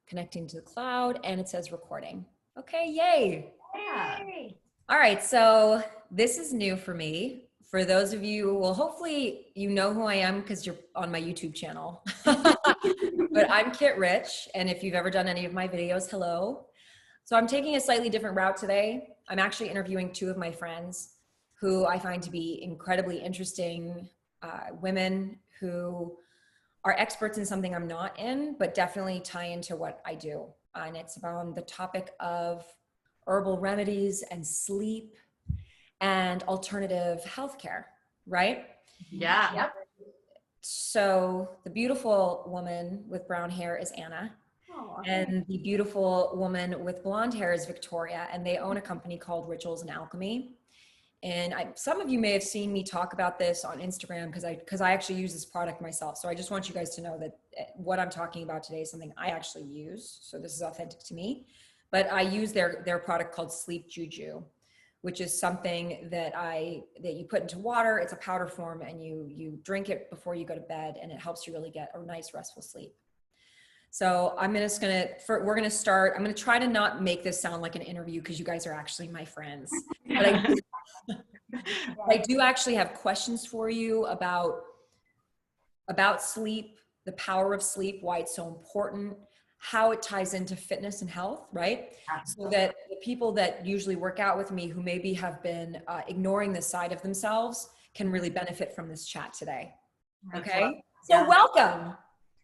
connecting to the cloud, and it says recording. Okay, yay. Yeah. All right, so this is new for me. For those of you, well, hopefully you know who I am because you're on my YouTube channel. But I'm Kit Rich, and if you've ever done any of my videos, hello. So I'm taking a slightly different route today. I'm actually interviewing two of my friends who I find to be incredibly interesting women who are experts in something I'm not in, but definitely tie into what I do. And it's about the topic of herbal remedies and sleep and alternative healthcare, right? Yeah. Yep. So the beautiful woman with brown hair is Anna. Oh, And the beautiful woman with blonde hair is Viktoriya, and they own a company called Rituals and Alchemy. And some of you may have seen me talk about this on Instagram because I actually use this product myself. So I just want you guys to know that what I'm talking about today is something I actually use. So this is authentic to me. But I use their product called Sleep Juju, which is something that you put into water. It's a powder form, and you drink it before you go to bed, and it helps you really get a nice restful sleep. So we're going to start. I'm going to try to not make this sound like an interview because you guys are actually my friends. But I do actually have questions for you about sleep, the power of sleep, why it's so important, how it ties into fitness and health, right? So that the people that usually work out with me who maybe have been ignoring this side of themselves can really benefit from this chat today. Okay? So welcome.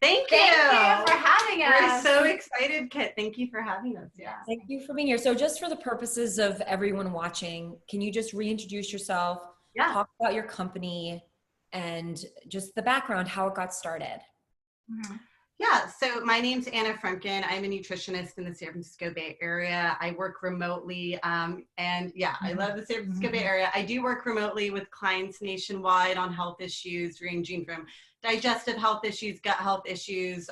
Thank you for having us. We're so excited, Kit. Thank you for having us. Yeah. Thank you for being here. So just for the purposes of everyone watching, can you just reintroduce yourself, talk about your company, and just the background, how it got started? Mm-hmm. Yeah, so my name's Anna Frumkin. I'm a nutritionist in the San Francisco Bay Area. I work remotely, and yeah, I love the San Francisco Bay Area. I do work remotely with clients nationwide on health issues ranging from digestive health issues, gut health issues,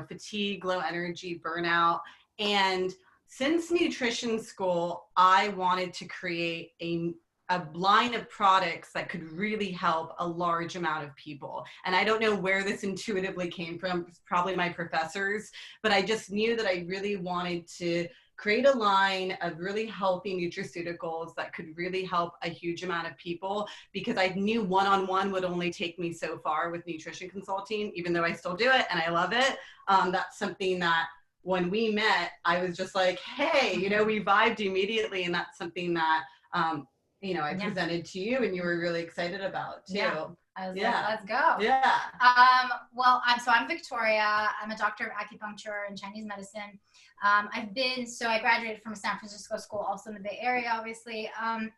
fatigue, low energy, burnout. And since nutrition school, I wanted to create a line of products that could really help a large amount of people. And I don't know where this intuitively came from, it's probably my professors, but I just knew that I really wanted to create a line of really healthy nutraceuticals that could really help a huge amount of people, because I knew one-on-one would only take me so far with nutrition consulting, even though I still do it and I love it. That's something that when we met, I was just like, hey, we vibed immediately, and that's something that I presented to you and you were really excited about too. Yeah. I was like, let's go. Yeah. I'm Viktoriya. I'm a doctor of acupuncture and Chinese medicine. I graduated from a San Francisco school, also in the Bay Area, obviously. I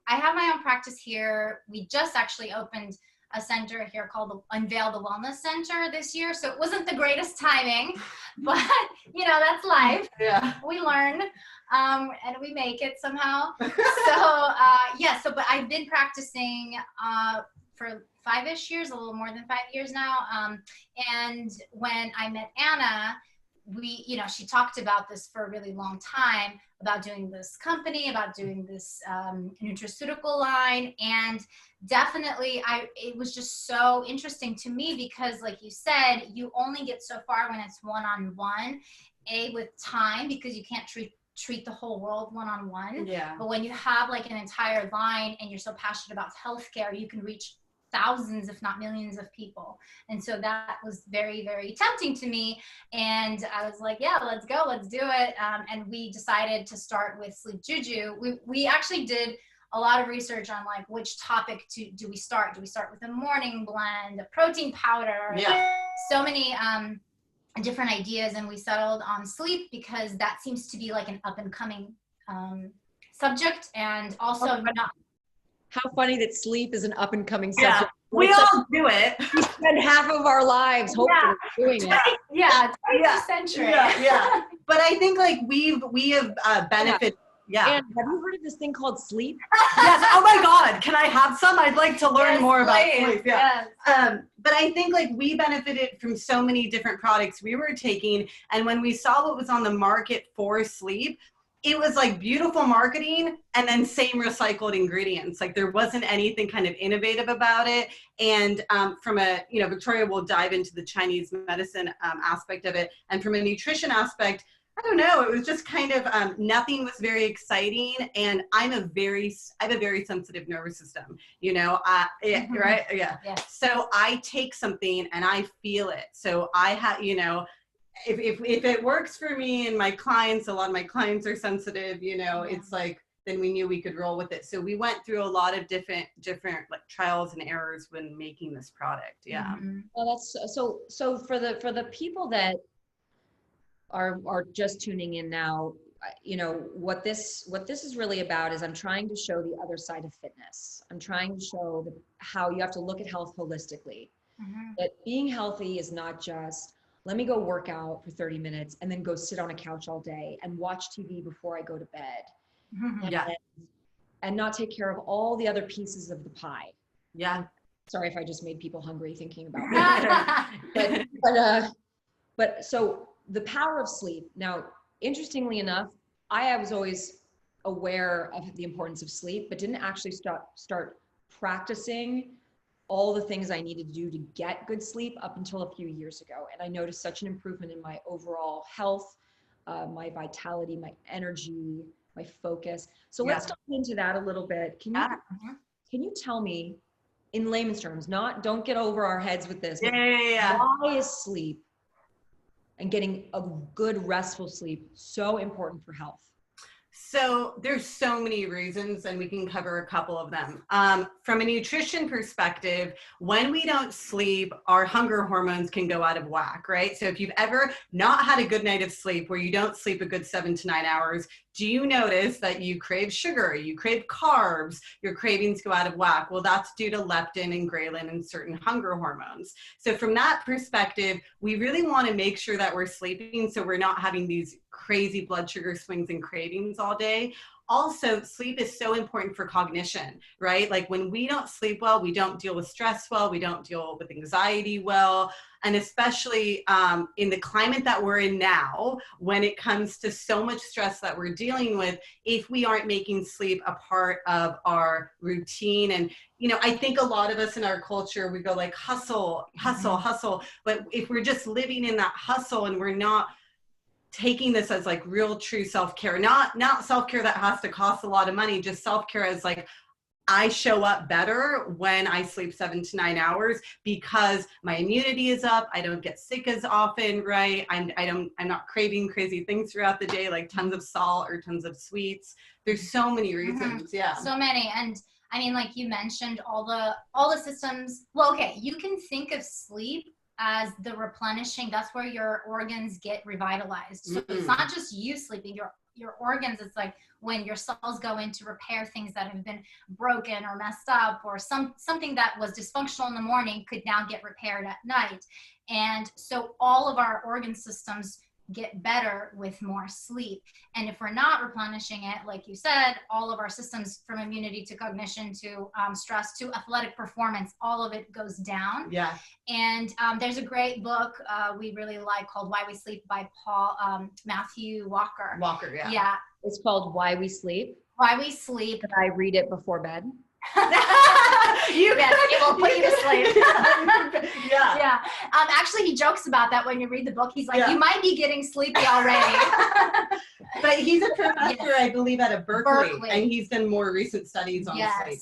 have my own practice here. We just actually opened a center here called Unveil the Wellness Center this year. So it wasn't the greatest timing, but that's life. Yeah. We learn. And we make it somehow. But I've been practicing for 5-ish years, a little more than 5 years now. And when I met Anna, she talked about this for a really long time, about doing this company, about doing this nutraceutical line. And definitely it was just so interesting to me because, like you said, you only get so far when it's one-on-one, with time, because you can't treat the whole world one-on-one. Yeah. But when you have like an entire line and you're so passionate about healthcare, you can reach thousands, if not millions of people. And so that was very, very tempting to me. And I was like, yeah, let's go, let's do it. And we decided to start with Sleep Juju. We actually did a lot of research on like which topic do we start? Do we start with a morning blend, a protein powder? Yeah. So many different ideas, and we settled on sleep because that seems to be like an up and coming subject, and also How funny that sleep is an up and coming subject. Yeah, we all do it. We spend half of our lives hopefully doing it. Yeah, 20th century. Yeah. But I think like we have benefited. Yeah. And have you heard of this thing called sleep? Yes. Oh my God. Can I have some? I'd like to learn more about sleep. Yeah. Yes. But I think like we benefited from so many different products we were taking. And when we saw what was on the market for sleep, it was like beautiful marketing and then same recycled ingredients. Like there wasn't anything kind of innovative about it. And from a, you know, Viktoriya will dive into the Chinese medicine aspect of it. And from a nutrition aspect, I don't know, it was just kind of, nothing was very exciting. And I have a very sensitive nervous system, you know, right? Yeah. So I take something and I feel it. So I have, you know, if it works for me and my clients, a lot of my clients are sensitive, you know, it's like, then we knew we could roll with it. So we went through a lot of different like trials and errors when making this product. Yeah. Well, that's so for the people that are just tuning in now, you know, what this is really about is I'm trying to show the other side of fitness. I'm trying to show how you have to look at health holistically. That being healthy is not just, let me go work out for 30 minutes and then go sit on a couch all day and watch TV before I go to bed. And not take care of all the other pieces of the pie. Yeah. Sorry if I just made people hungry thinking about that. But so the power of sleep. Now, interestingly enough, I was always aware of the importance of sleep, but didn't actually start practicing all the things I needed to do to get good sleep up until a few years ago. And I noticed such an improvement in my overall health, my vitality, my energy, my focus. So let's dive into that a little bit. Can you tell me in layman's terms, don't get over our heads with this, why is sleep and getting a good restful sleep so important for health? So there's so many reasons, and we can cover a couple of them. From a nutrition perspective, when we don't sleep, our hunger hormones can go out of whack, right? So if you've ever not had a good night of sleep where you don't sleep a good 7 to 9 hours, do you notice that you crave sugar, you crave carbs, your cravings go out of whack? Well, that's due to leptin and ghrelin and certain hunger hormones. So from that perspective, we really want to make sure that we're sleeping so we're not having these crazy blood sugar swings and cravings all day. Also, sleep is so important for cognition, right? Like when we don't sleep well, we don't deal with stress well, we don't deal with anxiety well. And especially in the climate that we're in now, when it comes to so much stress that we're dealing with, if we aren't making sleep a part of our routine. And, you know, I think a lot of us in our culture, we go like hustle, hustle, hustle. But if we're just living in that hustle and we're not taking this as like real true self-care, not self-care that has to cost a lot of money, just self-care as like, I show up better when I sleep 7 to 9 hours because my immunity is up. I don't get sick as often, right? I'm not craving crazy things throughout the day, like tons of salt or tons of sweets. There's so many reasons. Yeah. So many. And I mean, like you mentioned, all the systems. Well, okay, you can think of sleep as the replenishing. That's where your organs get revitalized. So it's not just you sleeping, your organs. It's like when your cells go in to repair things that have been broken or messed up, or something that was dysfunctional in the morning could now get repaired at night. And so all of our organ systems get better with more sleep. And if we're not replenishing it, like you said, all of our systems, from immunity to cognition to stress to athletic performance, all of it goes down. Yeah. And there's a great book we really like called Why We Sleep by Matthew Walker. Yeah. Yeah. It's called Why We Sleep. Why We Sleep. Can I read it before bed? Yes, it will put you to sleep. Yeah. Actually, he jokes about that when you read the book. He's like, you might be getting sleepy already. But he's a professor, I believe, at a Berkeley, and he's done more recent studies on sleep.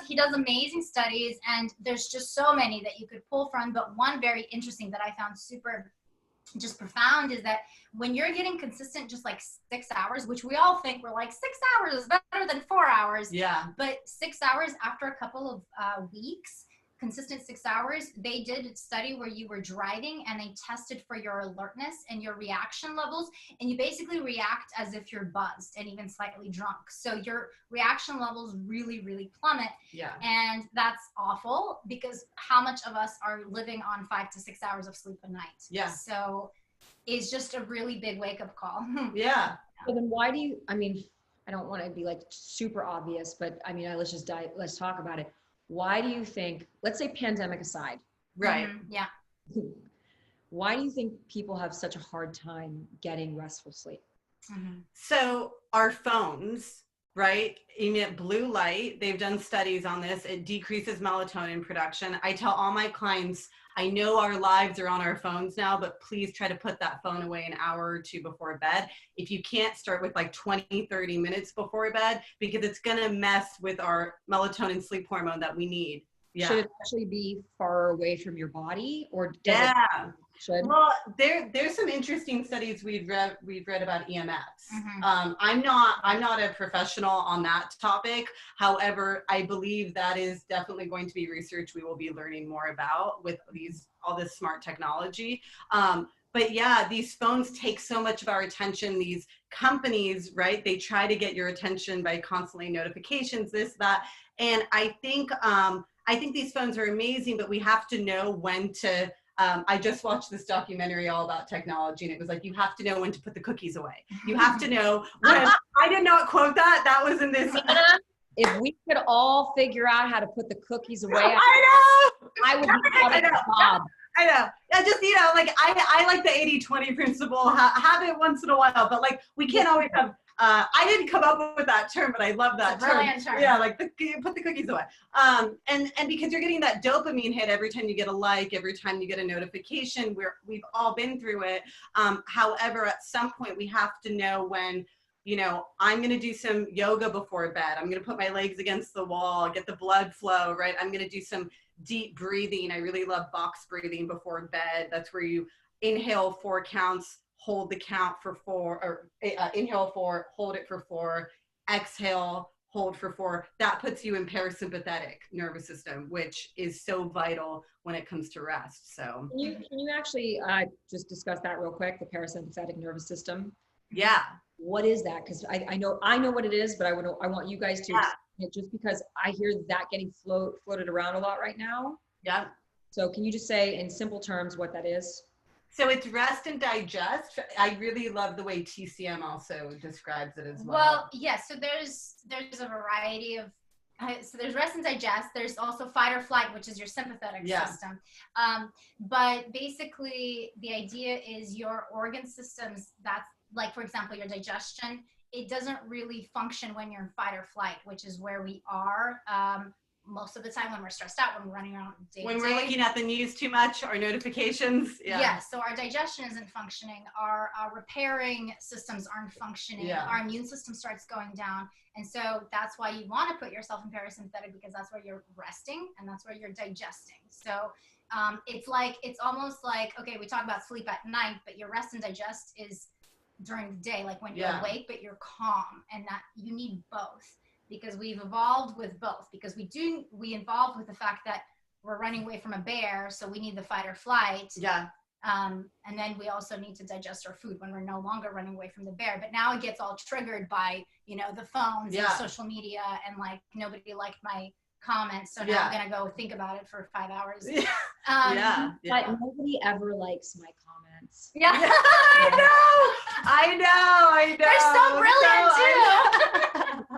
He does amazing studies, and there's just so many that you could pull from. But one very interesting that I found super just profound is that when you're getting consistent just like 6 hours, which we all think we're like 6 hours is better than 4 hours, but 6 hours after a couple of weeks, consistent 6 hours, they did a study where you were driving and they tested for your alertness and your reaction levels, and you basically react as if you're buzzed and even slightly drunk. So your reaction levels really, really plummet. And that's awful, because how much of us are living on 5 to 6 hours of sleep a night? So it's just a really big wake-up call. So then why do you, I mean, I don't want to be like super obvious, but I mean, let's talk about it. Why do you think, let's say pandemic aside, why do you think people have such a hard time getting restful sleep? So our phones, right, emit blue light. They've done studies on this. It decreases melatonin production. I tell all my clients, I know our lives are on our phones now, but please try to put that phone away an hour or two before bed. If you can't, start with like 20, 30 minutes before bed, because it's going to mess with our melatonin sleep hormone that we need. Yeah. Should it actually be far away from your body, or does Yeah. Should? Well, there's some interesting studies we've read about EMFs. I'm not a professional on that topic. However, I believe that is definitely going to be research we will be learning more about with all this smart technology. But yeah, these phones take so much of our attention. These companies, right? They try to get your attention by constantly notifications, this, that, and I think these phones are amazing, but we have to know when to. I just watched this documentary all about technology, and it was like, you have to know when to put the cookies away. You have to know when. I did not quote that. That was in this. Anna, if we could all figure out how to put the cookies away, I know. I would be out of the job. I know. I just, like, I like the 80-20 principle. Have it once in a while, but like, we can't always have. I didn't come up with that term, but I love that term. Yeah, like put the cookies away. And because you're getting that dopamine hit every time you get a like, every time you get a notification. We've all been through it. However, at some point we have to know when, I'm going to do some yoga before bed. I'm going to put my legs against the wall, get the blood flow, right? I'm going to do some deep breathing. I really love box breathing before bed. That's where you inhale 4 counts, hold the count for 4, or inhale 4, hold it for 4, exhale, hold for 4. That puts you in parasympathetic nervous system, which is so vital when it comes to rest. So can you actually just discuss that real quick, the parasympathetic nervous system? Yeah. What is that? Because I know what it is, but I want you guys to explain it, just because I hear that getting floated around a lot right now. Yeah. So can you just say in simple terms what that is? So it's rest and digest. I really love the way TCM also describes it as well. Well, yes. So there's a variety of. So there's rest and digest. There's also fight or flight, which is your sympathetic system. But basically, the idea is your organ systems. That's like, for example, your digestion. It doesn't really function when you're in fight or flight, which is where we are. Most of the time when we're stressed out, when we're running around day to day. When we're looking at the news too much, our notifications. Yeah. So our digestion isn't functioning. Our repairing systems aren't functioning. Yeah. Our immune system starts going down. And so that's why you want to put yourself in parasympathetic, because that's where you're resting and that's where you're digesting. So it's almost like, okay, we talk about sleep at night, but your rest and digest is during the day, like when you're awake, but you're calm, and that you need both. Because we've evolved with both, because we evolved with the fact that we're running away from a bear, so we need the fight or flight. Yeah. And then we also need to digest our food when we're no longer running away from the bear. But now it gets all triggered by, the phones and social media, and like, nobody liked my comments, so now I'm gonna go think about it for 5 hours. But nobody ever likes my comments. Yeah. I know. They're so brilliant too.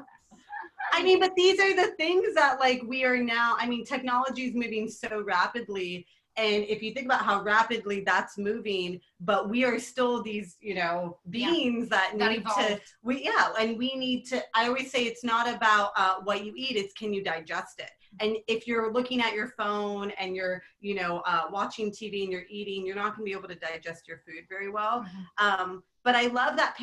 I mean, but these are the things that, like, we are now, technology is moving so rapidly. And if you think about how rapidly that's moving, but we are still these, beings that need to, I always say it's not about what you eat, it's can you digest it? And if you're looking at your phone and you're, watching TV and you're eating, you're not going to be able to digest your food very well. But I love that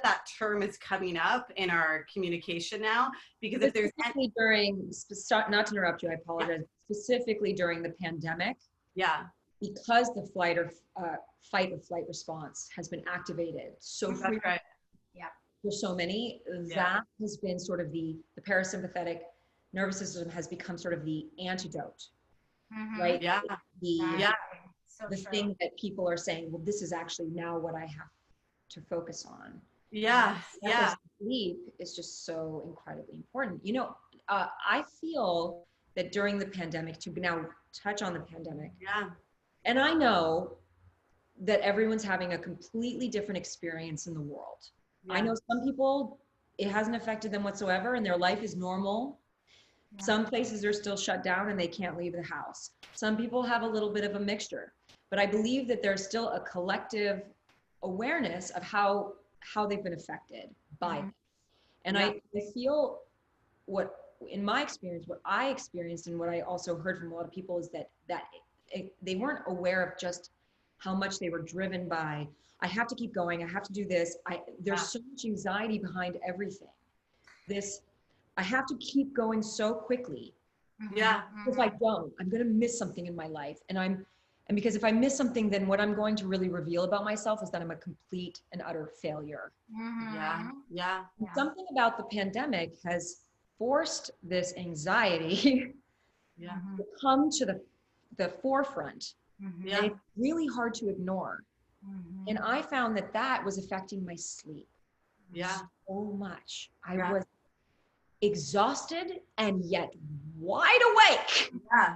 that term is coming up in our communication now, because if there's not to interrupt you, I apologize. Specifically during the pandemic. Yeah. Because the fight or flight response has been activated so frequently. Right. Yeah. For so many, that has been sort of the parasympathetic nervous system has become sort of the antidote, right? Yeah. The thing that people are saying, well, this is actually now what I have to focus on. Yeah. Sleep is just so incredibly important. I feel that during the pandemic, to now touch on the pandemic. Yeah. And I know that everyone's having a completely different experience in the world. Yeah. I know some people, it hasn't affected them whatsoever and their life is normal. Yeah. Some places are still shut down and they can't leave the house. Some people have a little bit of a mixture, but I believe that there's still a collective awareness of how how they've been affected by Mhm. it. And I feel in my experience, what I experienced and what I also heard from a lot of people is that they weren't aware of just how much they were driven by, I have to keep going, I have to do this. There's so much anxiety behind everything. I have to keep going so quickly. Yeah. If I don't, I'm going to miss something in my life. And because if I miss something, then what I'm going to really reveal about myself is that I'm a complete and utter failure. Yeah. Yeah. Something about the pandemic has forced this anxiety Yeah. to come to the forefront. Yeah. And it's really hard to ignore. And I found that was affecting my sleep so much. I was exhausted and yet wide awake.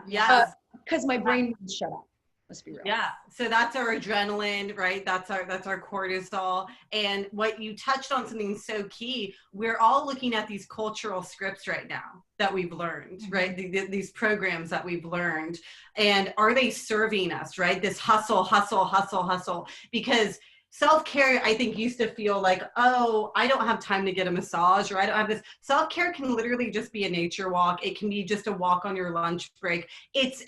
Yeah. Because my brain wouldn't shut up. Let's be real. Yeah. So that's our adrenaline, right? That's our cortisol. And what you touched on, something so key, we're all looking at these cultural scripts right now that we've learned, right? These programs that we've learned. And are they serving us, right? This hustle, hustle, hustle, hustle. Because self-care, I think, used to feel like, oh, I don't have time to get a massage, or I don't have this. Self-care can literally just be a nature walk. It can be just a walk on your lunch break. It's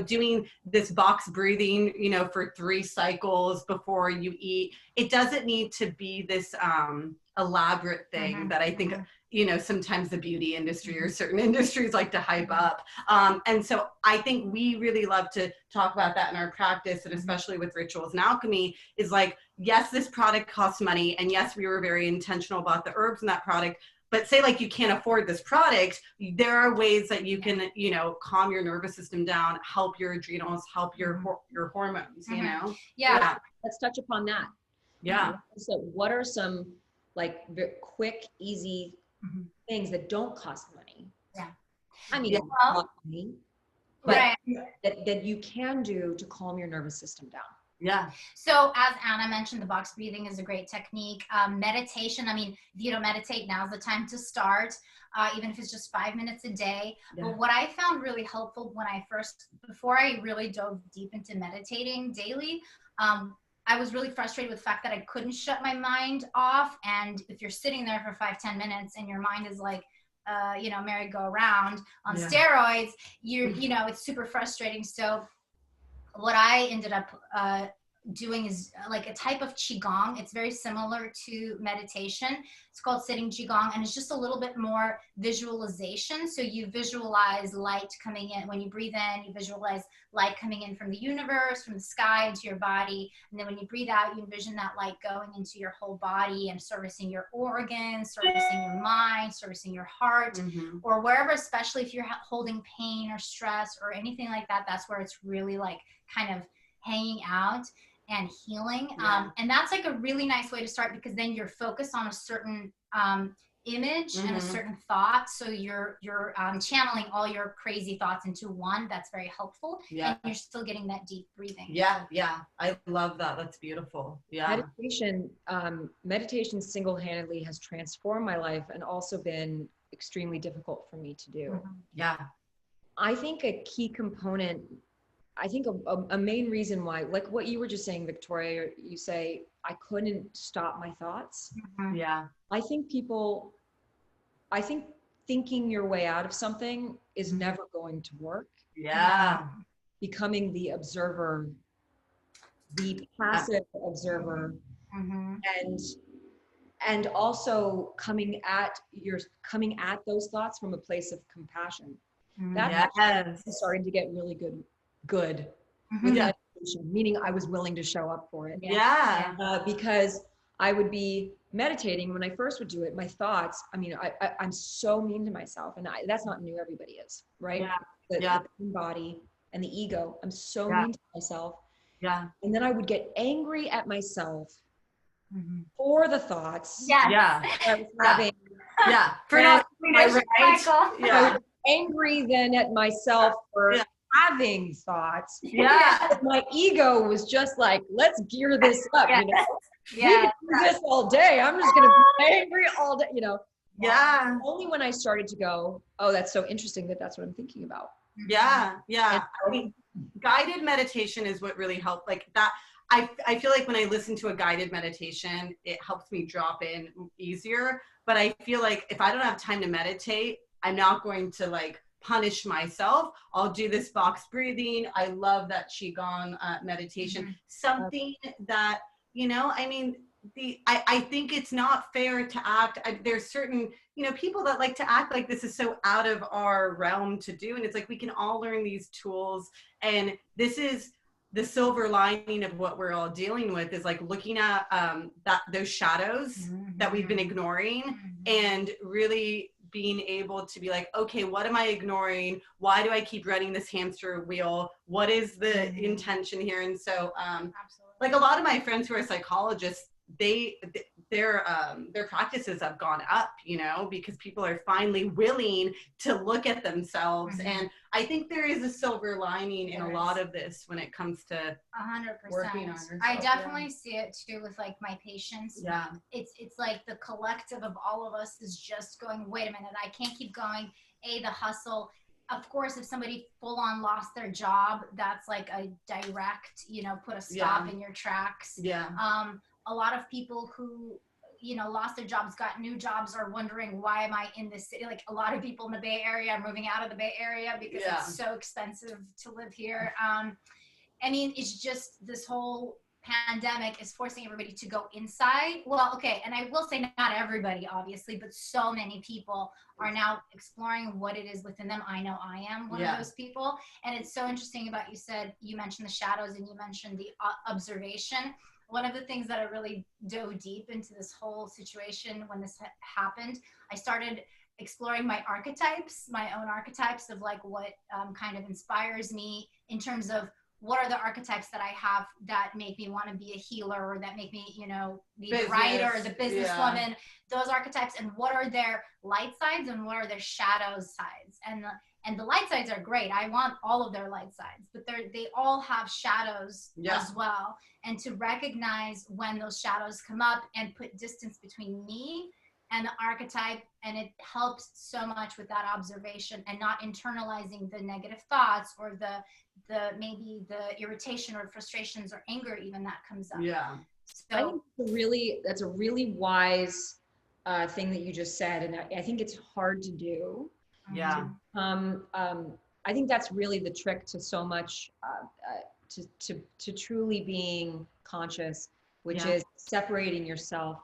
doing this box breathing, for 3 cycles before you eat. It doesn't need to be this elaborate thing that I think, sometimes the beauty industry or certain industries like to hype up. And so I think we really love to talk about that in our practice, and especially with Rituals and Alchemy, is like, yes, this product costs money. And yes, we were very intentional about the herbs in that product. But say like you can't afford this product, there are ways that you can, calm your nervous system down, help your adrenals, help your hormones, Yeah. Let's touch upon that. Yeah. So what are some quick, easy things that don't cost money? Yeah. I mean, not money, but that you can do to calm your nervous system down. Yeah. So as Anna mentioned, the box breathing is a great technique. Meditation, I mean, if you don't meditate, now's the time to start, even if it's just 5 minutes a day. Yeah. But what I found really helpful before I really dove deep into meditating daily, I was really frustrated with the fact that I couldn't shut my mind off. And if you're sitting there for 5-10 minutes and your mind is like, merry-go-round on steroids, it's super frustrating. So what I ended up doing is like a type of Qigong. It's very similar to meditation. It's called sitting Qigong, and it's just a little bit more visualization. So you visualize light coming in. When you breathe in, you visualize light coming in from the universe, from the sky into your body. And then when you breathe out, you envision that light going into your whole body and servicing your organs, servicing your mind, servicing your heart, or wherever, especially if you're holding pain or stress or anything like that. That's where it's really like kind of hanging out and healing. And that's like a really nice way to start, because then you're focused on a certain image and a certain thought. So you're channeling all your crazy thoughts into one. That's very helpful. Yeah. And you're still getting that deep breathing. Yeah. I love that. That's beautiful. Yeah. Meditation single-handedly has transformed my life and also been extremely difficult for me to do. Yeah. I think a key component, a main reason why, like what you were just saying, Victoria, you say, I couldn't stop my thoughts. Yeah. I think thinking your way out of something is never going to work. Yeah. Becoming the observer, the passive observer, and also coming at those thoughts from a place of compassion. That's starting to get really good with meditation, meaning I was willing to show up for it. Because I would be meditating. When I first would do it, my thoughts, I'm so mean to myself, and that's not new. Everybody is, right? The body and the ego. I'm so mean to myself. Yeah. And then I would get angry at myself for the thoughts. Yeah. I was having. For not doing it right. I was angry then at myself for having thoughts. My ego was just like, let's gear this up. We can do this all day. I'm just gonna be angry all day. Only when I started to go, oh, that's so interesting that's what I'm thinking about. I mean, guided meditation is what really helped. Like that, I feel like when I listen to a guided meditation, it helps me drop in easier. But I feel like if I don't have time to meditate, I'm not going to like punish myself. I'll do this box breathing. I love that Qigong meditation. Something that, you know, I mean, I think it's not fair to act. There's certain, you know, people that like to act like this is so out of our realm to do. And it's like, we can all learn these tools. And this is the silver lining of what we're all dealing with, is like looking at those shadows that we've been ignoring, and really being able to be like, okay, what am I ignoring? Why do I keep running this hamster wheel? What is the intention here? And so like a lot of my friends who are psychologists, their practices have gone up, you know, because people are finally willing to look at themselves. And I think there is a silver lining in a lot of this when it comes to 100%. working on yourself. I definitely see it too with like my patients. Yeah. It's like the collective of all of us is just going, wait a minute, I can't keep going. The hustle. Of course, if somebody full on lost their job, that's like a direct, you know, put a stop in your tracks. Yeah. A lot of people who, you know, lost their jobs, got new jobs, are wondering, why am I in this city? Like a lot of people in the Bay Area are moving out of the Bay Area because it's so expensive to live here. I mean, it's just this whole pandemic is forcing everybody to go inside. Well, okay, and I will say not everybody, obviously, but so many people are now exploring what it is within them. I know I am one of those people. And it's so interesting about, you mentioned the shadows and you mentioned the observation. One of the things that I really dove deep into this whole situation when this happened, I started exploring my archetypes, my own archetypes of like what kind of inspires me in terms of what are the archetypes that I have that make me want to be a healer, or that make me, you know, be the writer, the businesswoman, those archetypes, and what are their light sides and what are their shadow sides. And the light sides are great. I want all of their light sides, but they all have shadows as well. And to recognize when those shadows come up and put distance between me and the archetype, and it helps so much with that observation and not internalizing the negative thoughts or the maybe the irritation or frustrations or anger even that comes up. Yeah. So I think that's a really wise thing that you just said, and I think it's hard to do. Yeah. I think that's really the trick to so much, to truly being conscious, which is separating yourself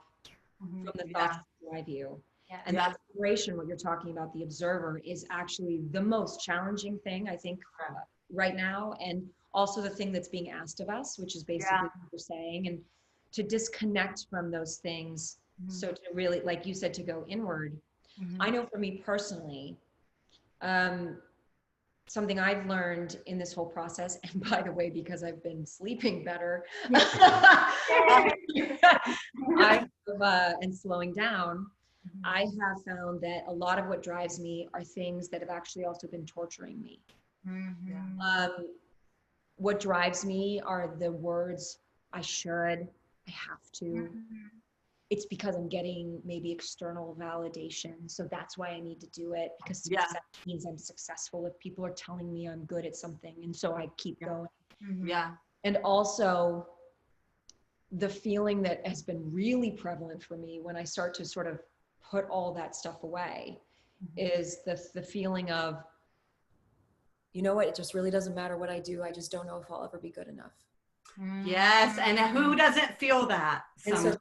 from the thoughts that drive you. And that separation, what you're talking about, the observer, is actually the most challenging thing, I think, right now. And also the thing that's being asked of us, which is basically what you're saying, and to disconnect from those things. So to really, like you said, to go inward. I know for me personally, something I've learned in this whole process, and by the way, because I've been sleeping better, and slowing down, I have found that a lot of what drives me are things that have actually also been torturing me. What drives me are the words, I should, I have to. It's because I'm getting maybe external validation. So that's why I need to do it, because success means I'm successful if people are telling me I'm good at something. And so I keep going. And also the feeling that has been really prevalent for me when I start to sort of put all that stuff away is the feeling of, you know what, it just really doesn't matter what I do. I just don't know if I'll ever be good enough. Yes, and who doesn't feel that? And so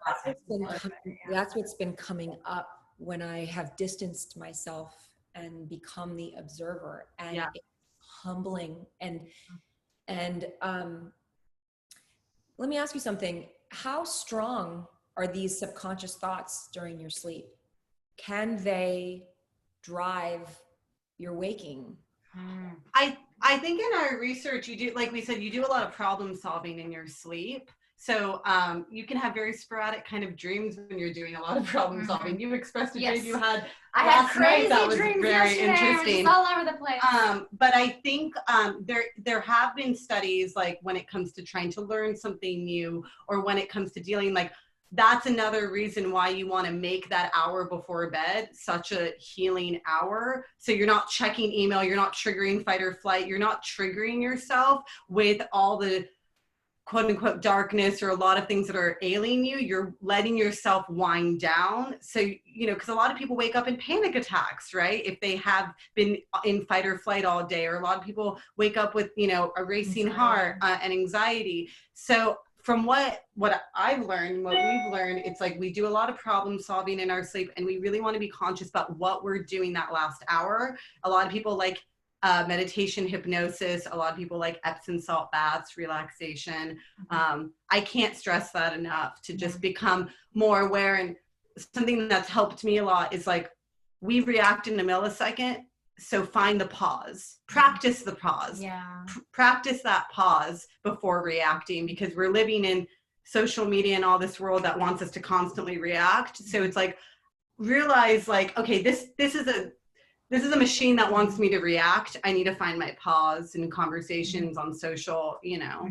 that's what's been coming up when I have distanced myself and become the observer, and it's humbling. And let me ask you something. How strong are these subconscious thoughts during your sleep? Can they drive your waking? I think in our research, you do, like we said, you do a lot of problem solving in your sleep. So you can have very sporadic kind of dreams when you're doing a lot of problem solving. You expressed a dream you had last night that was very interesting. All over the place. But I think there have been studies, like when it comes to trying to learn something new, or when it comes to dealing, like that's another reason why you want to make that hour before bed such a healing hour. So you're not checking email, you're not triggering fight or flight, you're not triggering yourself with all the quote unquote darkness or a lot of things that are ailing you, you're letting yourself wind down. So, you know, because a lot of people wake up in panic attacks, right? If they have been in fight or flight all day, or a lot of people wake up with, you know, a racing heart and anxiety. So from what I've learned, what we've learned, it's like we do a lot of problem solving in our sleep, and we really want to be conscious about what we're doing that last hour. A lot of people like meditation, hypnosis. A lot of people like Epsom salt baths, relaxation. I can't stress that enough, to just become more aware. And something that's helped me a lot is like, we react in a millisecond. So find the pause, practice the pause, practice that pause before reacting, because we're living in social media and all this world that wants us to constantly react. So it's like, realize like, okay, this is a machine that wants me to react. I need to find my pause in conversations on social, you know,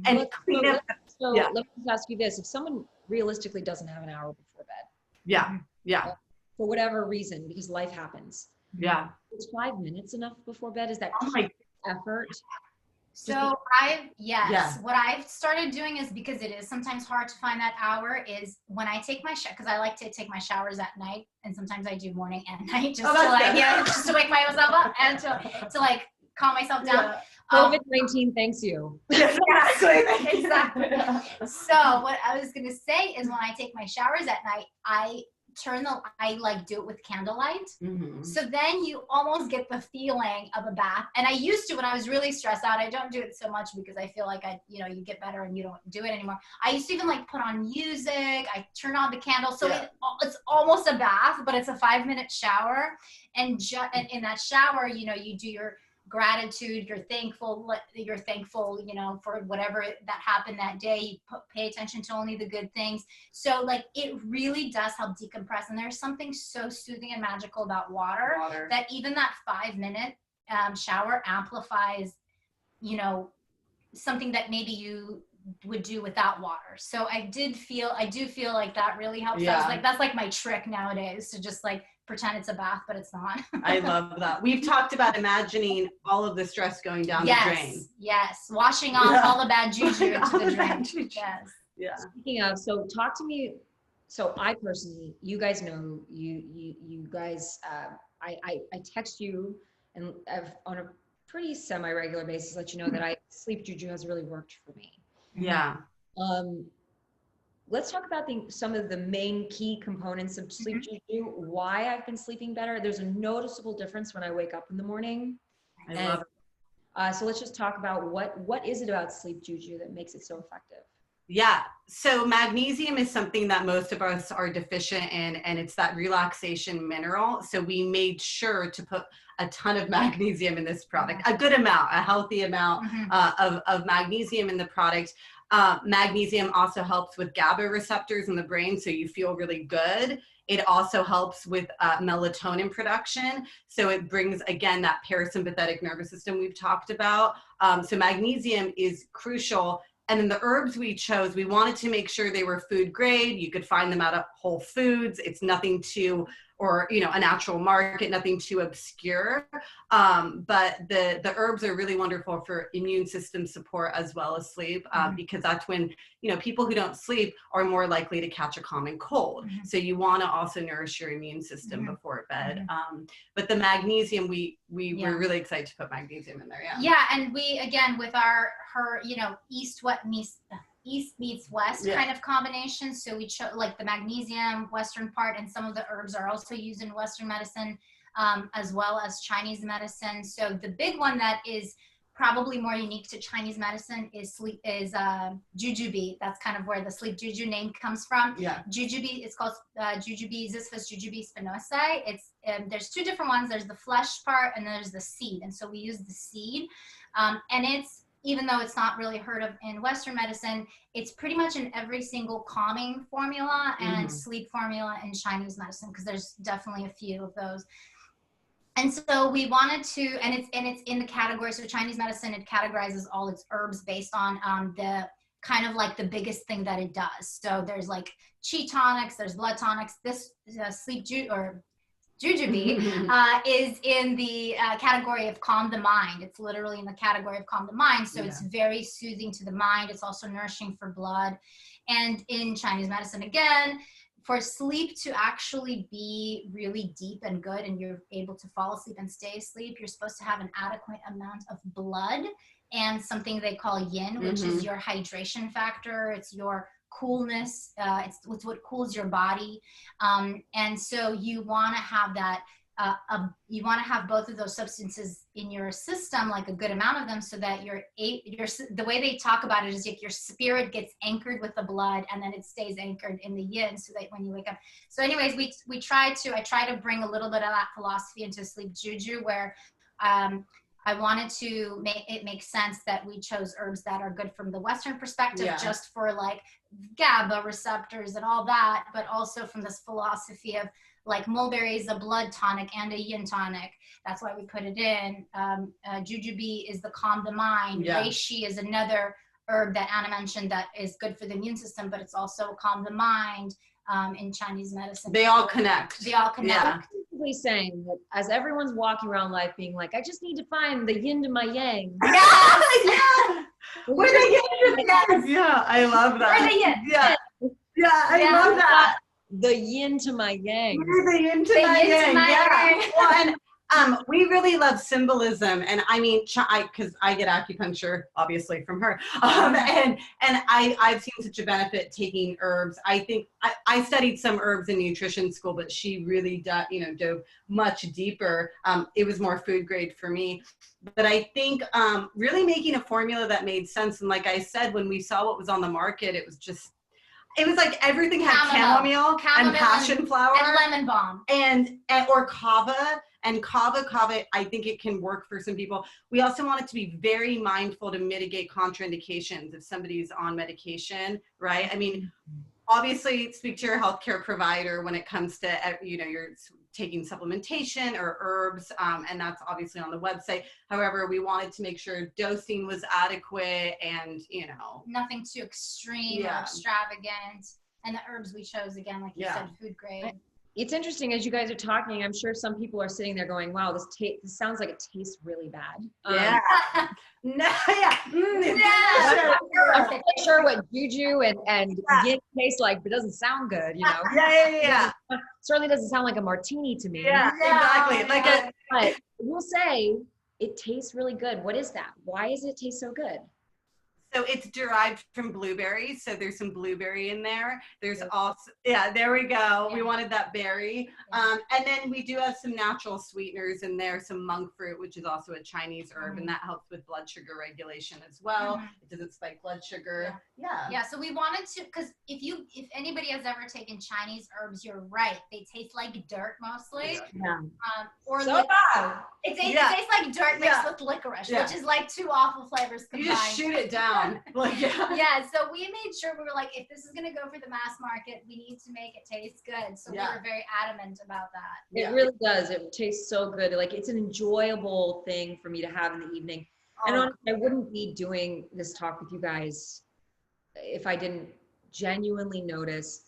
and clean up. So let me just ask you this. If someone realistically doesn't have an hour before bed. For whatever reason, because life happens. Is 5 minutes enough before bed? Is that effort? So what I've started doing is, because it is sometimes hard to find that hour, is when I take my because I like to take my showers at night, and sometimes I do morning and night just just to wake myself up and to like calm myself down. COVID-19 thanks you. Exactly. So what I was gonna say is, when I take my showers at night, I like do it with candlelight. So then you almost get the feeling of a bath. And I used to, when I was really stressed out, I don't do it so much because I feel like you get better and you don't do it anymore. I used to even like put on music. I turn on the candle. So it's almost a bath, but it's a 5-minute shower. And in that shower, you know, you do your gratitude, you're thankful, you know, for whatever that happened that day. You pay attention to only the good things. So like, it really does help decompress. And there's something so soothing and magical about water. That even that 5-minute shower amplifies, you know, something that maybe you would do without water. So I do feel like that really helps. I was like, that's like my trick nowadays, to just like pretend it's a bath, but it's not. I love that. We've talked about imagining all of the stress going down the drain. Yes. Washing off all the bad juju into the drain. Speaking of, so talk to me. So I personally, you guys know, you guys, I text you and on a pretty semi-regular basis, let you know that Sleep Juju has really worked for me. Let's talk about some of the main key components of Sleep Juju, why I've been sleeping better. There's a noticeable difference when I wake up in the morning. I love it. So let's just talk about what is it about Sleep Juju that makes it so effective? So magnesium is something that most of us are deficient in, and it's that relaxation mineral. So we made sure to put a ton of magnesium in this product, a good amount, a healthy amount of magnesium in the product. Magnesium also helps with GABA receptors in the brain, so you feel really good. It also helps with melatonin production. So it brings, again, that parasympathetic nervous system we've talked about. So magnesium is crucial. And then the herbs we chose, we wanted to make sure they were food grade. You could find them at Whole Foods. It's nothing too, or, you know, a natural market, nothing too obscure. But the herbs are really wonderful for immune system support as well as sleep, because that's when, you know, people who don't sleep are more likely to catch a common cold. So you want to also nourish your immune system before bed. But the magnesium, we were really excited to put magnesium in there. And we, again, with her, you know, east meets west kind of combination. So we chose like the magnesium western part, and some of the herbs are also used in Western medicine, as well as Chinese medicine. So the big one that is probably more unique to Chinese medicine is jujube. That's kind of where the Sleep Juju name comes from. Jujube, it's called jujube ziphus, jujube spinosae. It's there's two different ones. There's the flesh part and there's the seed. And so we use the seed, and it's, even though it's not really heard of in Western medicine, it's pretty much in every single calming formula and sleep formula in Chinese medicine, because there's definitely a few of those. And so we wanted to, and it's in the category. So Chinese medicine, it categorizes all its herbs based on the kind of like the biggest thing that it does. So there's like qi tonics, there's blood tonics. This Sleep Juju or Jujube, is in the category of calm the mind. It's literally in the category of calm the mind. So it's very soothing to the mind. It's also nourishing for blood. And in Chinese medicine, again, for sleep to actually be really deep and good and you're able to fall asleep and stay asleep, you're supposed to have an adequate amount of blood and something they call yin, which is your hydration factor. It's your coolness. It's what cools your body. And so you want to have that, you want to have both of those substances in your system, like a good amount of them, so that the way they talk about it is like your spirit gets anchored with the blood and then it stays anchored in the yin so that when you wake up. So anyways, I try to bring a little bit of that philosophy into Sleep Juju, where I wanted to make it make sense that we chose herbs that are good from the Western perspective, just for like GABA receptors and all that, but also from this philosophy of like mulberry is a blood tonic and a yin tonic. That's why we put it in. Jujube is the calm the mind. Reishi is another herb that Anna mentioned that is good for the immune system, but it's also calm the mind in Chinese medicine. They all connect. They all connect. Yeah. Saying that as everyone's walking around life being like, I just need to find the yin to my yang. Yes! Where the yin to the yang. Yeah, I love that. Where the yin. Yeah, I love that. The yin to my yang. Where the yin to my yang. Well, and we really love symbolism, and I mean, because I get acupuncture obviously from her, and I've seen such a benefit taking herbs. I think I studied some herbs in nutrition school, but she really dove much deeper. It was more food grade for me, but I think really making a formula that made sense. And like I said, when we saw what was on the market, it was like everything had chamomile and passion flower and lemon balm and or kava. And kava, I think it can work for some people. We also want it to be very mindful to mitigate contraindications if somebody's on medication, right? I mean, obviously speak to your healthcare provider when it comes to, you're taking supplementation or herbs, and that's obviously on the website. However, we wanted to make sure dosing was adequate and, nothing too extreme or extravagant. And the herbs we chose, again, like you said, food grade. It's interesting as you guys are talking, I'm sure some people are sitting there going, wow, this sounds like it tastes really bad. I'm not sure what juju and yin tastes like, but it doesn't sound good, Certainly doesn't sound like a martini to me. Yeah, exactly. But we'll say it tastes really good. What is that? Why does it taste so good? So it's derived from blueberries. So there's some blueberry in there. There's also, there we go. Yeah. We wanted that berry. And then we do have some natural sweeteners in there, some monk fruit, which is also a Chinese herb, and that helps with blood sugar regulation as well. It doesn't spike blood sugar. Yeah, so we wanted to, because if anybody has ever taken Chinese herbs, you're right. They taste like dirt mostly. It tastes like dirt mixed with licorice, which is like two awful flavors combined. You just shoot it down. So we made sure, we were like, if this is going to go for the mass market, we need to make it taste good. So we were very adamant about that. It really does. It tastes so good. Like, it's an enjoyable thing for me to have in the evening. And honestly, I wouldn't be doing this talk with you guys if I didn't genuinely notice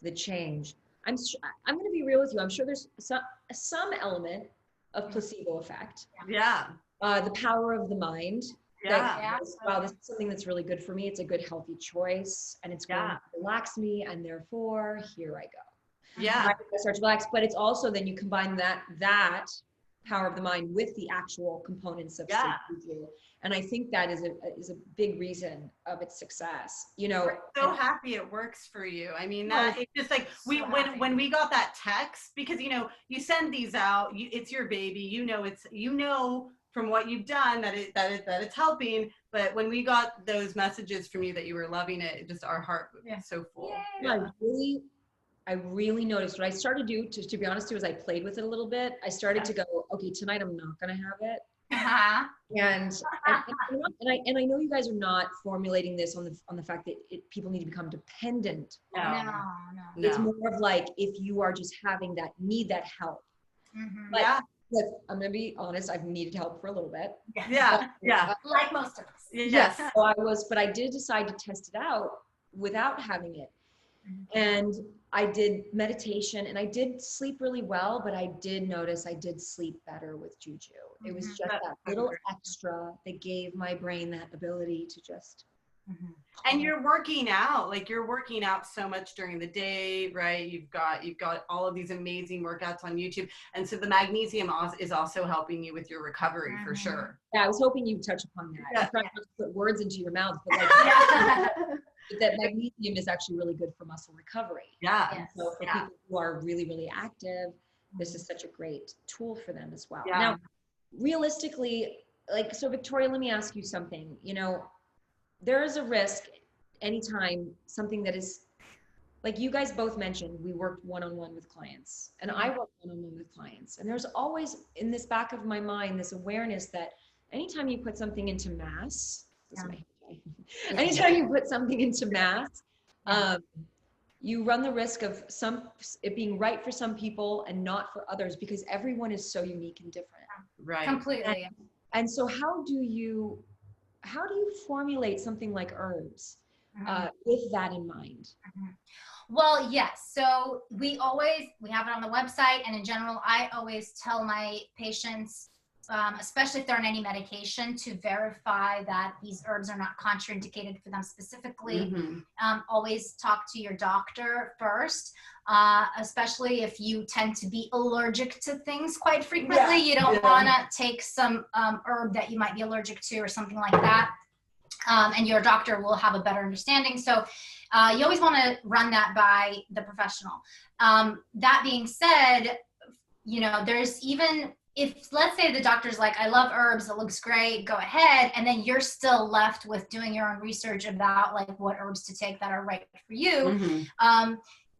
the change. I'm going to be real with you. I'm sure there's some element of placebo effect. The power of the mind. Wow, this is something that's really good for me. It's a good, healthy choice, and it's going to relax me, and therefore, here I go. I start to relax, but it's also then you combine that power of the mind with the actual components of Sleep Juju. And I think that is a big reason of its success. We're so happy it works for you. I mean, it's just like when we got that text, because you send these out, it's your baby, it's from what you've done that it's helping. But when we got those messages from you that you were loving it, just our heart was so full. I really noticed what I started to do, to be honest, was I played with it a little bit. I started to go, okay, tonight I'm not going to have it. And I know you guys are not formulating this on the fact that people need to become dependent. No. It's more of like, if you are just need that help. But I'm going to be honest, I've needed help for a little bit. Like most of us. Yes. So but I did decide to test it out without having it. And I did meditation and I did sleep really well, but I did notice I did sleep better with Juju. It was just that little extra that gave my brain that ability to just. And you're working out, like you're working out so much during the day, right? You've got all of these amazing workouts on YouTube. And so the magnesium is also helping you with your recovery for sure. Yeah, I was hoping you'd touch upon that. Yeah. I'm trying not to put words into your mouth, but like that magnesium is actually really good for muscle recovery. Yeah. And so for people who are really, really active, this is such a great tool for them as well. Yeah. Now, realistically, like, so Viktoriya, let me ask you something. You know, there is a risk anytime something that is, like you guys both mentioned, we worked one-on-one with clients, and I work one-on-one with clients. And there's always in this back of my mind, this awareness that anytime you put something into mass, anytime you put something into mass, you run the risk of it being right for some people and not for others, because everyone is so unique and different. Right. Completely. And so how do you formulate something like herbs with that in mind? Well, yes. So we have it on the website, and in general, I always tell my patients, especially if they're on any medication, to verify that these herbs are not contraindicated for them specifically. Always talk to your doctor first, especially if you tend to be allergic to things quite frequently. You don't want to take some herb that you might be allergic to or something like that. And your doctor will have a better understanding. So you always want to run that by the professional. That being said, you know, there's even, if let's say the doctor's like, I love herbs, it looks great, go ahead. And then you're still left with doing your own research about like what herbs to take that are right for you.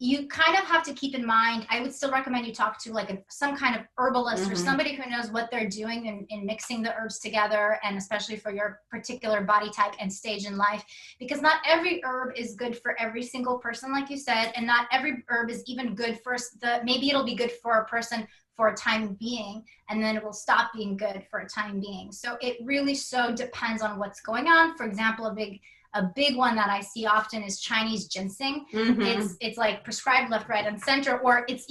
You kind of have to keep in mind, I would still recommend you talk to like some kind of herbalist or somebody who knows what they're doing in mixing the herbs together, and especially for your particular body type and stage in life, because not every herb is good for every single person, like you said, and not every herb is even good for maybe it'll be good for a person for a time being, and then it will stop being good for a time being. So it really so depends on what's going on. For example, a big one that I see often is Chinese ginseng. It's like prescribed left, right, and center, or it's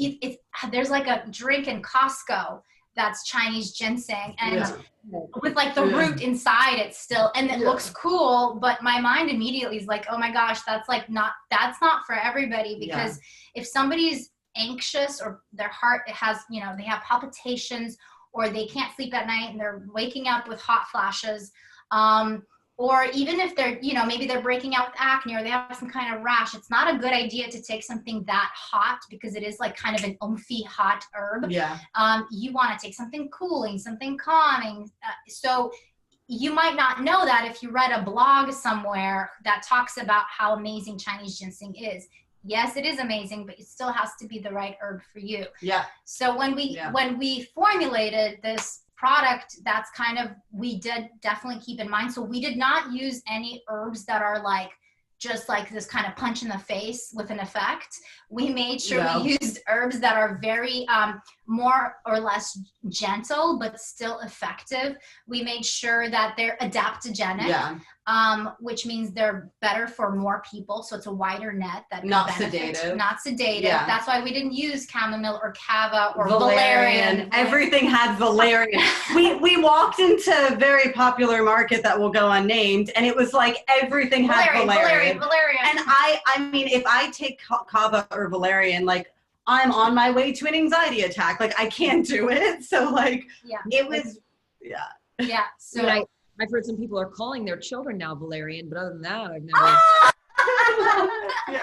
there's like a drink in Costco that's Chinese ginseng, and with like the root inside it still, and it looks cool, but my mind immediately is like, oh my gosh, that's not for everybody, because if somebody's anxious or their heart has, you know, they have palpitations, or they can't sleep at night and they're waking up with hot flashes, or even if they're, you know, maybe they're breaking out with acne or they have some kind of rash, it's not a good idea to take something that hot, because it is like kind of an oomphy hot herb. You want to take something cooling, something calming. So you might not know that if you read a blog somewhere that talks about how amazing Chinese ginseng is. Yes, it is amazing, but it still has to be the right herb for you. So when we formulated this product, that's kind of, we did definitely keep in mind. So we did not use any herbs that are like just like this kind of punch in the face with an effect. We made sure we used herbs that are very more or less gentle, but still effective. We made sure that they're adaptogenic, which means they're better for more people. So it's a wider net that not benefit, sedative. Not sedative. That's why we didn't use chamomile or kava or valerian. Everything had valerian. we walked into a very popular market that will go unnamed, and it was like everything had valerian. And I mean, if I take kava or valerian, like I'm on my way to an anxiety attack. Like I can't do it. So like it was, So I've heard some people are calling their children now valerian, but other than that, I've never.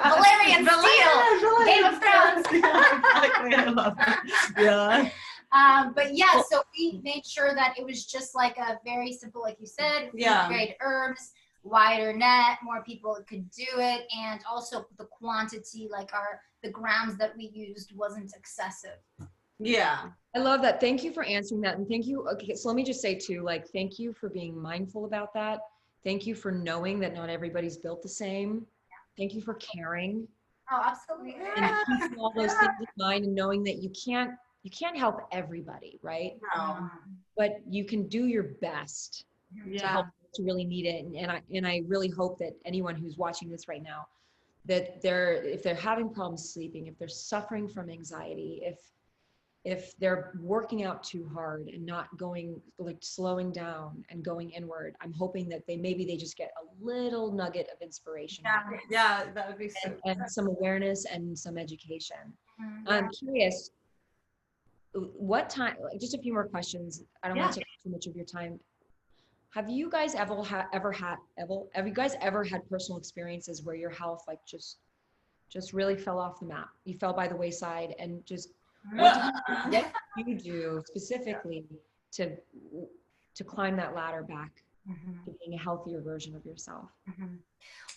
Valerian steel, Game of Thrones. Exactly. I love it. But so we made sure that it was just like a very simple, like you said, grade herbs, wider net, more people could do it, and also the quantity, like the grams that we used wasn't excessive. I love that. Thank you for answering that. And thank you. Okay, so let me just say too, like, thank you for being mindful about that. Thank you for knowing that not everybody's built the same. Thank you for caring. Oh, absolutely. And keeping all those things in mind, and knowing that you can't help everybody, right? No. But you can do your best to help those who really need it. And I really hope that anyone who's watching this right now that if they're having problems sleeping, if they're suffering from anxiety, if they're working out too hard and not going, like slowing down and going inward, I'm hoping that they just get a little nugget of inspiration. Yeah, that would be so. And some awareness and some education. Mm-hmm. I'm curious, what time, just a few more questions. I don't want to take too much of your time. Have you guys ever had personal experiences where your health like just really fell off the map? You fell by the wayside, and just what did you do specifically to climb that ladder back to being a healthier version of yourself?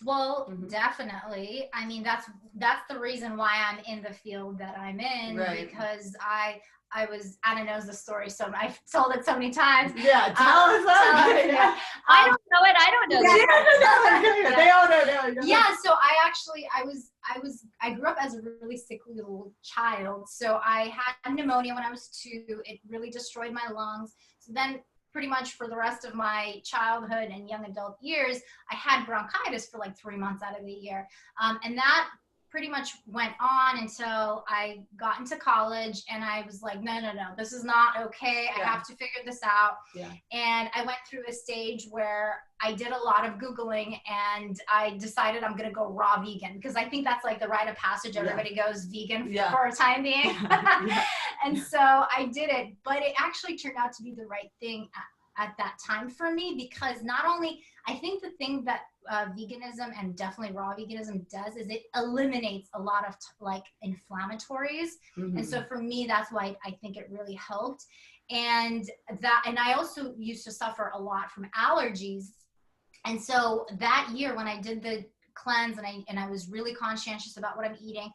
Well, definitely. I mean, that's the reason why I'm in the field that I'm in, because Anna knows the story, so I've told it so many times. Yeah, tell us about it. Yeah. I don't know it. I don't know. They all know. Yeah, so I grew up as a really sickly little child. So I had pneumonia when I was 2. It really destroyed my lungs. So then pretty much for the rest of my childhood and young adult years, I had bronchitis for like 3 months out of the year. And that pretty much went on until I got into college, and I was like, no, this is not okay. I have to figure this out. And I went through a stage where I did a lot of Googling, and I decided I'm going to go raw vegan, because I think that's like the rite of passage. Everybody goes vegan for a time being. And so I did it, but it actually turned out to be the right thing at that time for me, because not only, I think the thing that veganism, and definitely raw veganism, does is it eliminates a lot of like inflammatories. And so for me, that's why I think it really helped. And I also used to suffer a lot from allergies. And so that year when I did the cleanse and I was really conscientious about what I'm eating,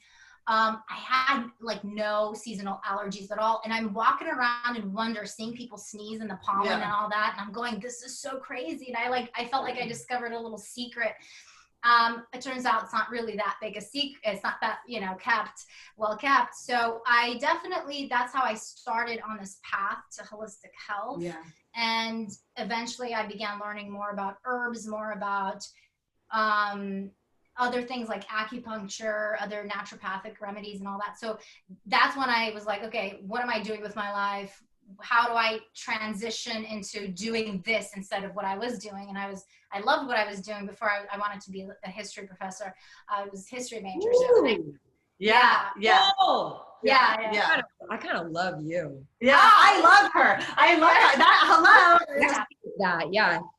I had like no seasonal allergies at all. And I'm walking around in wonder, seeing people sneeze in the pollen and all that. And I'm going, this is so crazy. And I felt like I discovered a little secret. It turns out it's not really that big a secret. It's not that, well kept. So I definitely, that's how I started on this path to holistic health. And eventually I began learning more about herbs, more about, other things like acupuncture, other naturopathic remedies and all that. So that's when I was like, okay, what am I doing with my life? How do I transition into doing this instead of what I was doing? And I loved what I was doing before I wanted to be a history professor. I was a history major. I kind of love you. I love her. Hello.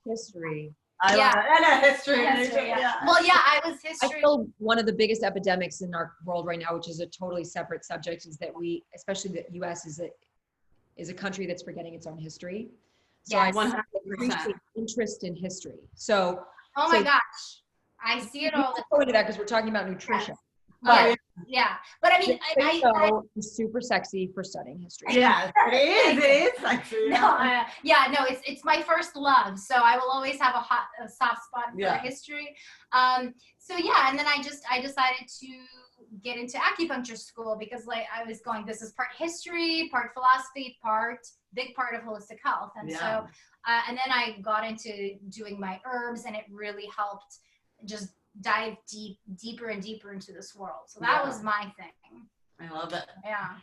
History. I love it. And history. Well, I was history. I feel one of the biggest epidemics in our world right now, which is a totally separate subject, is that especially the U.S. is a country that's forgetting its own history. So I 100% appreciate interest in history. So. Oh my gosh, I see it all. Go into that because we're talking about nutrition. But I mean, I'm super sexy for studying history. Yeah, it is sexy. It's my first love, so I will always have a soft spot for history. And then I decided to get into acupuncture school, because like I was going, this is part history, part philosophy, big part of holistic health. And so and then I got into doing my herbs, and it really helped just dive deeper and deeper into this world. So that was my thing. I love it.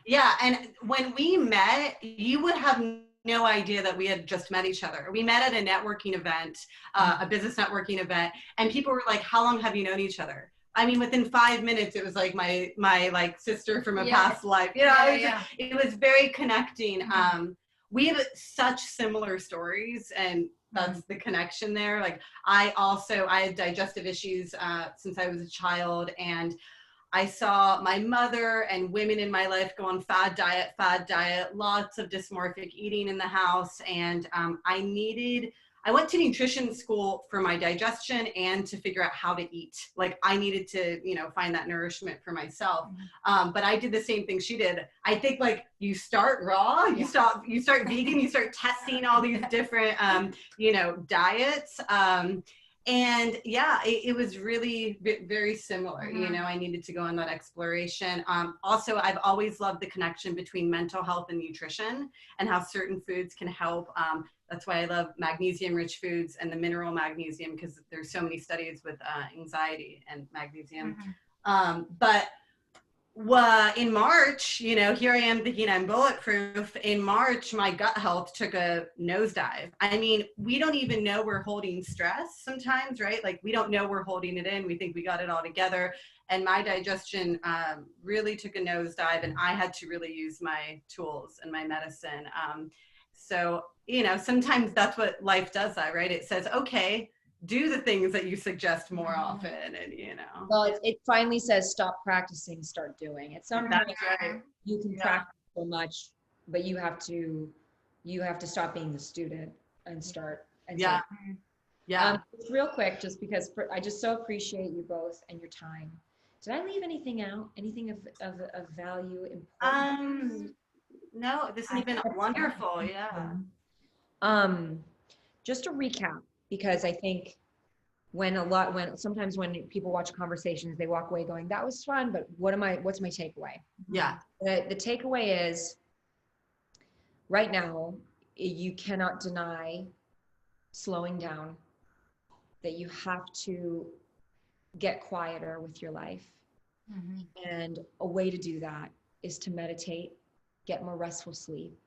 Yeah. And when we met, you would have no idea that we had just met each other. We met at a networking event, a business networking event, and people were like, how long have you known each other? I mean, within 5 minutes, it was like my like sister from a past life. It was very connecting. We have such similar stories, and that's the connection there. Like I had digestive issues since I was a child, and I saw my mother and women in my life go on fad diet, lots of dysmorphic eating in the house. And I went to nutrition school for my digestion and to figure out how to eat. Like I needed to, find that nourishment for myself. But I did the same thing she did. I think like you start raw, you start vegan, you start testing all these different, diets. And it was really very similar. I needed to go on that exploration. Also, I've always loved the connection between mental health and nutrition, and how certain foods can help. That's why I love magnesium-rich foods and the mineral magnesium, because there's so many studies with anxiety and magnesium. But in March, you know, here I am thinking I'm bulletproof. In March, my gut health took a nosedive. I mean, we don't even know we're holding stress sometimes, right? Like we don't know we're holding it in. We think we got it all together. And my digestion really took a nosedive, and I had to really use my tools and my medicine. So, you know, sometimes that's what life does, that, right? It says, okay, do the things that you suggest more often, and you know. Well, it finally says stop practicing, start doing. At some point, right. you can practice so much, but you have to stop being the student and start. And Yeah. Just real quick, just because I just so appreciate you both and your time. Did I leave anything out? Anything of value? Important? No, this has been wonderful. Yeah. Just to recap, because I think sometimes when people watch conversations, they walk away going, that was fun, but what's my takeaway? Yeah. The takeaway is right now, you cannot deny slowing down, that you have to get quieter with your life. And a way to do that is to meditate, get more restful sleep.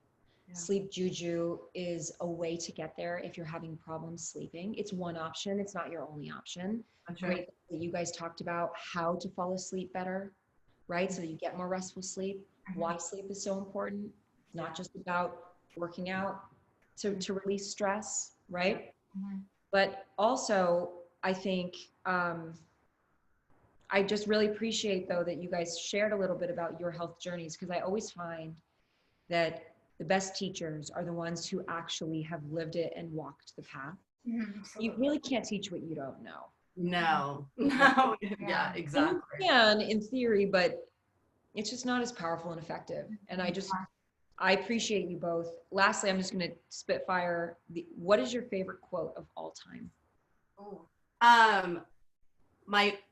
Sleep Juju is a way to get there if you're having problems sleeping. It's one option. It's not your only option. That's Great right. that you guys talked about how to fall asleep better, right? So that you get more restful sleep. Why sleep is so important. Not just about working out to release stress, right? But also, I think I just really appreciate, though, that you guys shared a little bit about your health journeys, because I always find that the best teachers are the ones who actually have lived it and walked the path. You really can't teach what you don't know. No. Yeah, exactly. You can in theory, but it's just not as powerful and effective. And I appreciate you both. Lastly, I'm just going to spitfire. What is your favorite quote of all time?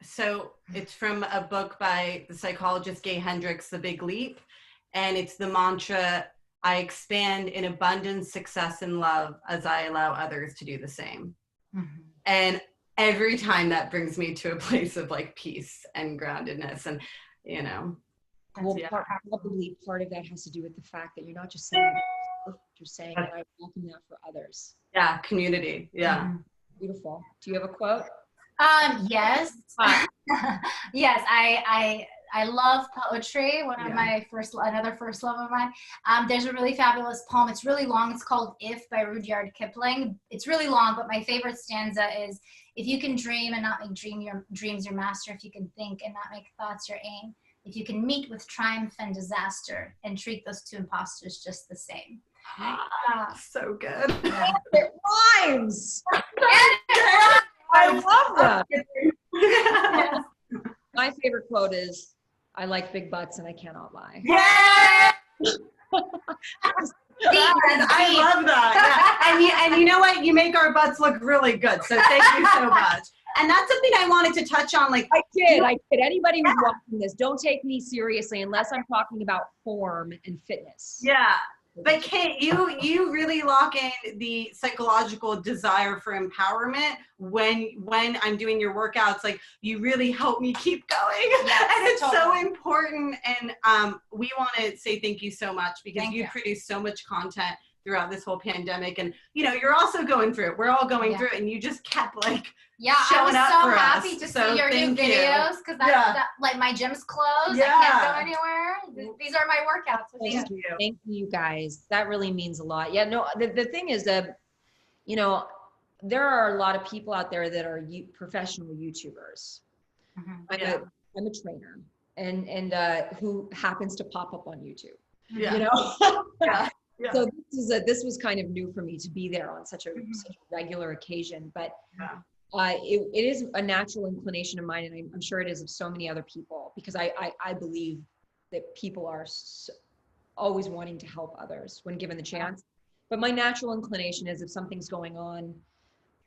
So it's from a book by the psychologist Gay Hendricks, The Big Leap. And it's the mantra, I expand in abundance, success, and love as I allow others to do the same. And every time that brings me to a place of like peace and groundedness, and, you know. Well, probably part of that has to do with the fact that you're not just saying it, you're saying it, I welcome that for others. Yeah, community. Yeah. Beautiful. Do you have a quote? Yes. Yes, I love poetry. Another first love of mine. There's a really fabulous poem. It's really long. It's called If by Rudyard Kipling. It's really long, but my favorite stanza is, if you can dream and not make dreams your master, if you can think and not make thoughts your aim, if you can meet with triumph and disaster and treat those two imposters just the same. So good. It rhymes. I love that. Yes. My favorite quote is, I like big butts and I cannot lie. Yeah. I love that. Yeah. And you know what? You make our butts look really good. So thank you so much. And that's something I wanted to touch on. Like I kid. Anybody who's watching this, don't take me seriously unless I'm talking about form and fitness. Yeah. But Kate, you really lock in the psychological desire for empowerment when I'm doing your workouts. Like, you really help me keep going. Yes, and it's totally so important. And we want to say thank you so much, because you produce so much content throughout this whole pandemic. And, you know, you're also going through it. We're all going through it. And you just kept like showing up for us. I was so happy to see your new videos, because like my gym's closed. I can't go anywhere. These are my workouts. Thank you guys. That really means a lot. Yeah, no, the thing is that, you know, there are a lot of people out there that are professional YouTubers. I'm a trainer and who happens to pop up on YouTube. You know? So this was kind of new for me to be there on such a regular occasion, but it is a natural inclination of mine, and I'm sure it is of so many other people, because I believe that people are always wanting to help others when given the chance. But my natural inclination is, if something's going on,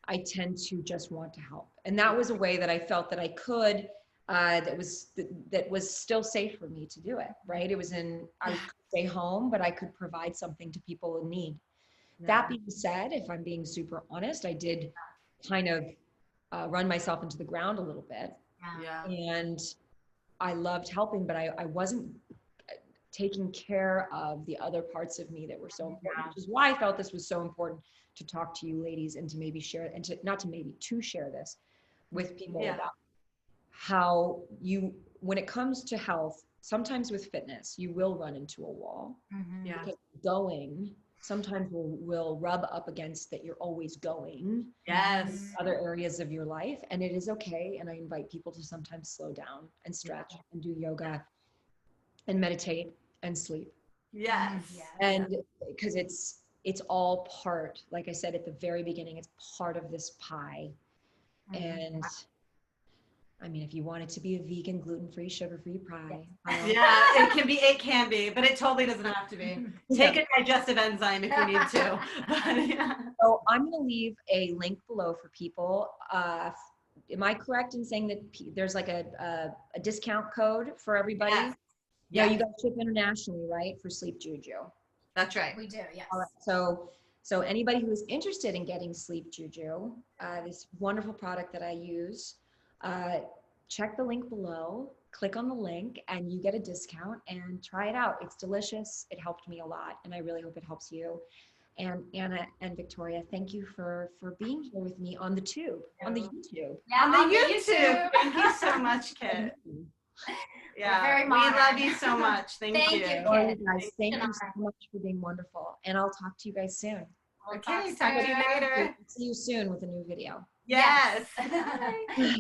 I tend to just want to help. And that was a way that I felt that I could, that was still safe for me to do it, right? It was I would stay home, but I could provide something to people in need. That being said, if I'm being super honest, I did kind of run myself into the ground a little bit. And I loved helping, but I wasn't taking care of the other parts of me that were so important, which is why I felt this was so important to talk to you ladies and to maybe share, and to share this with people about how when it comes to health, sometimes with fitness, you will run into a wall. Because going sometimes will rub up against that you're always going. Yes. Other areas of your life, and it is okay. And I invite people to sometimes slow down and stretch and do yoga and meditate and sleep. Yes. And because it's all part, like I said at the very beginning, it's part of this pie. And I mean, if you want it to be a vegan, gluten-free, sugar-free pie. Yeah, it can be, but it totally doesn't have to be. Take a digestive enzyme if you need to. So I'm going to leave a link below for people. Am I correct in saying that there's like a discount code for everybody? Yes. Yeah, you guys ship internationally, right? For Sleep Juju. That's right. We do, yes. All right. So anybody who is interested in getting Sleep Juju, this wonderful product that I use, check the link below, click on the link, and you get a discount and try it out. It's delicious. It helped me a lot, and I really hope it helps you. And Anna and Victoria, thank you for being here with me on the YouTube. Yeah, on the YouTube. Thank you so much, Kit. Yeah, we love you so much. Thank you. All right, guys, thank you so much for being wonderful. And I'll talk to you guys soon. Okay, talk to you later. See you soon with a new video. Yes. Bye.